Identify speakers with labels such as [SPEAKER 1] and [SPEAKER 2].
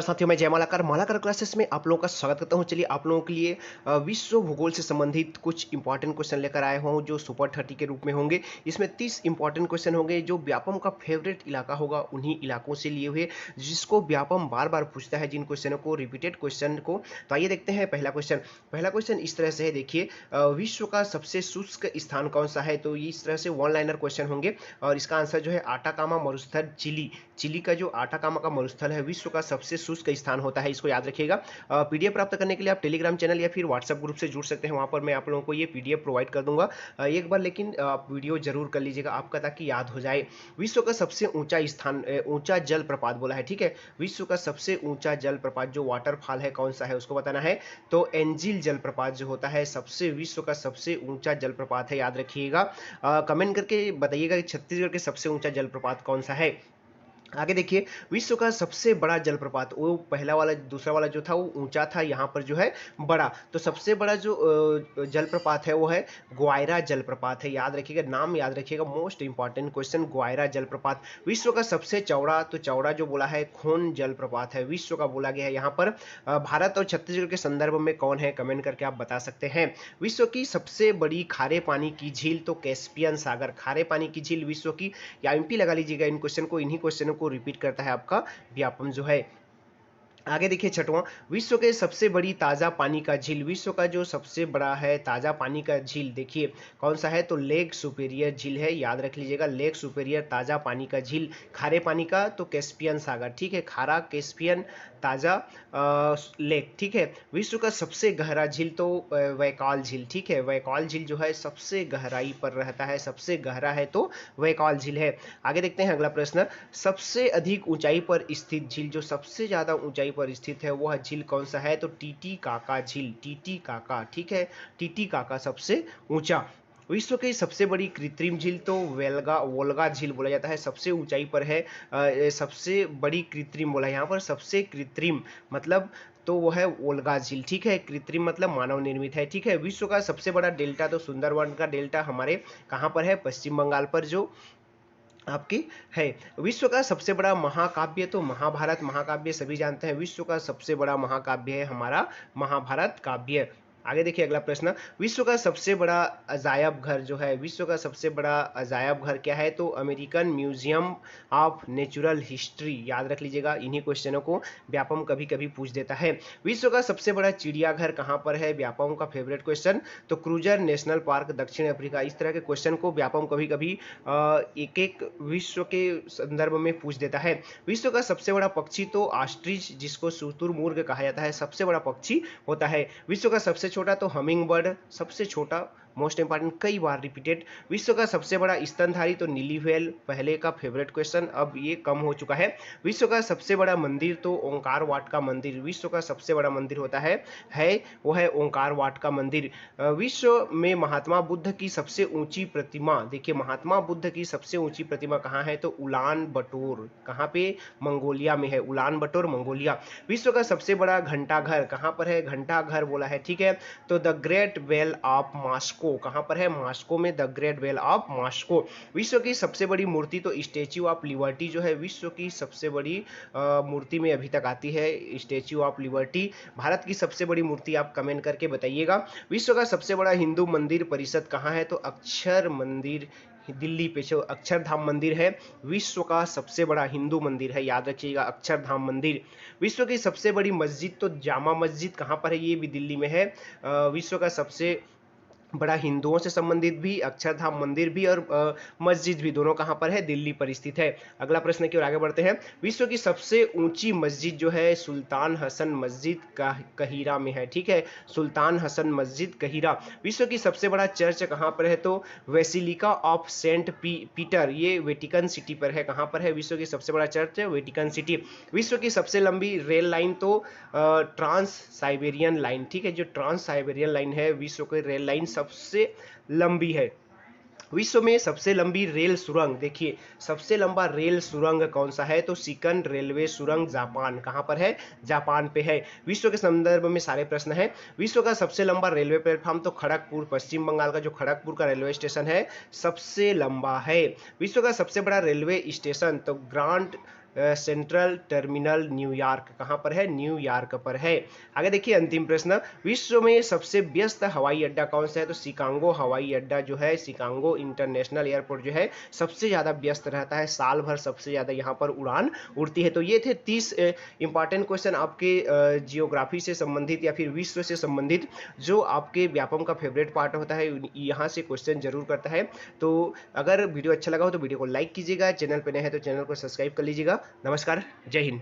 [SPEAKER 1] नमस्कार साथियों, मैं जय मालाकार मालाकार क्लासेस में आप लोगों का स्वागत करता हूं। चलिए आप लोगों के लिए विश्व भूगोल से संबंधित कुछ इंपॉर्टेंट क्वेश्चन लेकर आया हूं जो सुपर 30 के रूप में होंगे। इसमें 30 इंपॉर्टेंट क्वेश्चन होंगे जो व्यापम का फेवरेट इलाका होगा उन्हीं इलाकों से लिए हुए, जिसको व्यापम बार बार पूछता है, जिन क्वेश्चनों को, रिपीटेड क्वेश्चन को। तो आइए देखते हैं पहला क्वेश्चन इस तरह से है। देखिए, विश्व का सबसे शुष्क स्थान कौन सा है? तो इस तरह से वन लाइनर क्वेश्चन होंगे और इसका आंसर जो है आटाकामा मरुस्थल, चिली का जो आटाकामा का मरुस्थल है विश्व का सबसे शुष्क स्थान होता है, इसको याद रखिएगा। पीडीएफ प्राप्त करने के लिए आप टेलीग्राम चैनल या फिर व्हाट्सएप ग्रुप से जुड़ सकते हैं, वहां पर मैं आप लोगों को ये पीडीएफ प्रोवाइड कर दूंगा। एक बार लेकिन आप वीडियो जरूर कर लीजिएगा आपका, ताकि याद हो जाए। विश्व का सबसे ऊंचा स्थान, ऊंचा जल प्रपात बोला है, ठीक है। विश्व का सबसे ऊंचा जल प्रपात जो वाटरफॉल है कौन सा है, उसको बताना है। तो एंजिल जल प्रपात जो होता है सबसे, विश्व का सबसे ऊंचा जल प्रपात है, याद रखिएगा। कमेंट करके बताइएगा कि छत्तीसगढ़ के सबसे ऊंचा जल प्रपात कौन सा है। आगे देखिए, विश्व का सबसे बड़ा जलप्रपात, वो पहला वाला, दूसरा वाला जो था वो ऊंचा था, यहाँ पर जो है बड़ा। तो सबसे बड़ा जो जलप्रपात है वो है ग्वायरा जलप्रपात है, याद रखिएगा, नाम याद रखिएगा, मोस्ट इंपॉर्टेंट क्वेश्चन, ग्वायरा जलप्रपात। विश्व का सबसे चौड़ा, तो चौड़ा जो बोला है खोन जलप्रपात है, विश्व का बोला गया है। यहाँ पर भारत और छत्तीसगढ़ के संदर्भ में कौन है, कमेंट करके आप बता सकते हैं। विश्व की सबसे बड़ी खारे पानी की झील, तो कैस्पियन सागर, खारे पानी की झील विश्व की, या एमपी लगा लीजिएगा इन क्वेश्चन को, इन्हीं क्वेश्चनों को रिपीट करता है आपका व्यापम जो है। आगे देखिए छठवां, विश्व के सबसे बड़ी ताजा पानी का झील, विश्व का जो सबसे बड़ा है ताजा पानी का झील, देखिए कौन सा है, तो लेक सुपेरियर झील है, याद रख लीजिएगा, लेक सुपेरियर ताजा पानी का झील। खारे पानी का तो कैस्पियन सागर, ठीक है, खारा कैस्पियन, ताजा लेक, ठीक है। विश्व का सबसे गहरा झील, तो वैकाल झील, ठीक है, वैकाल झील जो है सबसे गहराई पर रहता है, सबसे गहरा है तो वैकाल झील है। आगे देखते हैं अगला प्रश्न, सबसे अधिक ऊंचाई पर स्थित झील, जो सबसे ज्यादा ऊंचाई पर स्थित है वह झील कौन सा है, तो टीटीकाका झील, टीटीकाका, ठीक है, टीटीकाका सबसे ऊंचा। विश्व की सबसे बड़ी कृत्रिम झील, तो वोल्गा झील बोला जाता है, सबसे ऊंचाई पर है। सबसे बड़ी कृत्रिम बोला है यहाँ पर, सबसे कृत्रिम मतलब तो वो है वोल्गा झील, ठीक है, कृत्रिम मतलब मानव निर्मित है, ठीक है। विश्व का सबसे बड़ा डेल्टा, तो सुंदरवन का डेल्टा हमारे कहाँ पर है, पश्चिम बंगाल पर जो आपकी है। विश्व का सबसे बड़ा महाकाव्य, तो महाभारत महाकाव्य सभी जानते हैं, विश्व का सबसे बड़ा महाकाव्य है हमारा महाभारत काव्य। आगे देखिए अगला प्रश्न, विश्व का सबसे बड़ा अजायब घर जो है, विश्व का सबसे बड़ा अजायब घर क्या है, तो American museum of natural history, याद रख लीजिएगा, इन्हीं क्वेश्चनों को व्यापम कभी कभी पूछ देता है। विश्व का सबसे बड़ा चिड़ियाघर कहाँ पर है, व्यापम का फेवरेट क्वेश्चन, तो क्रूजर नेशनल पार्क, दक्षिण अफ्रीका। इस तरह के क्वेश्चन को व्यापम कभी कभी एक एक विश्व के संदर्भ में पूछ देता है। विश्व का सबसे बड़ा पक्षी, तो ऑस्ट्रिच, जिसको शुतुरमुर्ग कहा जाता है, सबसे बड़ा पक्षी होता है। विश्व का सबसे छोटा, तो हमिंग बर्ड, सबसे छोटा, मोस्ट इंपॉर्टेंट, कई बार रिपीटेड। विश्व का सबसे बड़ा स्तनधारी, तो नीली व्हेल, पहले का फेवरेट क्वेश्चन, अब ये कम हो चुका है। विश्व का सबसे बड़ा मंदिर, तो ओंकार वाट का मंदिर, विश्व का सबसे बड़ा मंदिर होता है वो है ओंकार वाट का मंदिर। विश्व में महात्मा बुद्ध की सबसे ऊंची प्रतिमा, देखिए महात्मा बुद्ध की सबसे ऊंची प्रतिमा कहाँ है, तो उलान बटोर, कहाँ पे, मंगोलिया में है, उलान बटोर मंगोलिया। विश्व का सबसे बड़ा घंटाघर कहाँ पर है, घंटाघर बोला है, ठीक है, तो the great well of Moscow, कहां पर है, मॉस्को में, the great well of Moscow. विश्व की सबसे बड़ी मूर्ति, तो स्टैच्यू ऑफ लिबर्टी जो है विश्व की सबसे बड़ी मूर्ति में अभी तक आती है, स्टैच्यू ऑफ लिबर्टी। भारत की सबसे बड़ी मूर्ति आप कमेंट करके बताइएगा। विश्व का सबसे बड़ा हिंदू मंदिर परिषद कहाँ है, तो अक्षर मंदिर, दिल्ली पे जो अक्षरधाम मंदिर है विश्व का सबसे बड़ा हिंदू मंदिर है, याद रखिएगा, अक्षरधाम मंदिर। विश्व की सबसे बड़ी मस्जिद, तो जामा मस्जिद कहाँ पर है, ये भी दिल्ली में है। विश्व का सबसे बड़ा हिंदुओं से संबंधित भी अक्षरधाम मंदिर भी और मस्जिद भी, दोनों कहां पर है, दिल्ली पर स्थित है। अगला प्रश्न की ओर आगे बढ़ते हैं, विश्व की सबसे ऊंची मस्जिद जो है सुल्तान हसन मस्जिद कहीरा में है, ठीक है, सुल्तान हसन मस्जिद कहीरा। विश्व की सबसे बड़ा चर्च कहां पर है, तो वेसिलिका ऑफ सेंट पीटर, ये वेटिकन सिटी पर है, कहां पर है, विश्व की सबसे बड़ा चर्च है वेटिकन सिटी। विश्व की सबसे लंबी रेल लाइन, तो ट्रांस साइबेरियन लाइन, ठीक है, जो ट्रांस साइबेरियन लाइन है विश्व की रेल लाइन सबसे लंबी है। विश्व में सबसे लंबी रेल सुरंग, देखिए सबसे लंबा रेल सुरंग कौन सा है, तो सिकन रेलवे सुरंग, जापान, कहां पर है, जापान पे है। विश्व के संदर्भ में सारे प्रश्न हैं। विश्व का सबसे लंबा रेलवे प्लेटफॉर्म, तो खड़गपुर, पश्चिम बंगाल का जो खड़गपुर का रेलवे स्टेशन है सबसे लंबा है। विश्व का सबसे बड़ा रेलवे स्टेशन, तो ग्रांड सेंट्रल टर्मिनल न्यूयॉर्क कहाँ पर है? न्यूयॉर्क पर है। आगे देखिए अंतिम प्रश्न, विश्व में सबसे व्यस्त हवाई अड्डा कौन सा है? तो शिकागो हवाई अड्डा जो है, शिकागो इंटरनेशनल एयरपोर्ट जो है सबसे ज़्यादा व्यस्त रहता है, साल भर सबसे ज़्यादा यहाँ पर उड़ान उड़ती है। तो ये थे 30 इंपॉर्टेंट क्वेश्चन आपके जियोग्राफी से संबंधित या फिर विश्व से संबंधित, जो आपके व्यापम का फेवरेट पार्ट होता है, यहाँ से क्वेश्चन जरूर करता है। तो अगर वीडियो अच्छा लगा हो तो वीडियो को लाइक कीजिएगा, चैनल पर नए हैं तो चैनल को सब्सक्राइब कर लीजिएगा। नमस्कार, जय हिंद।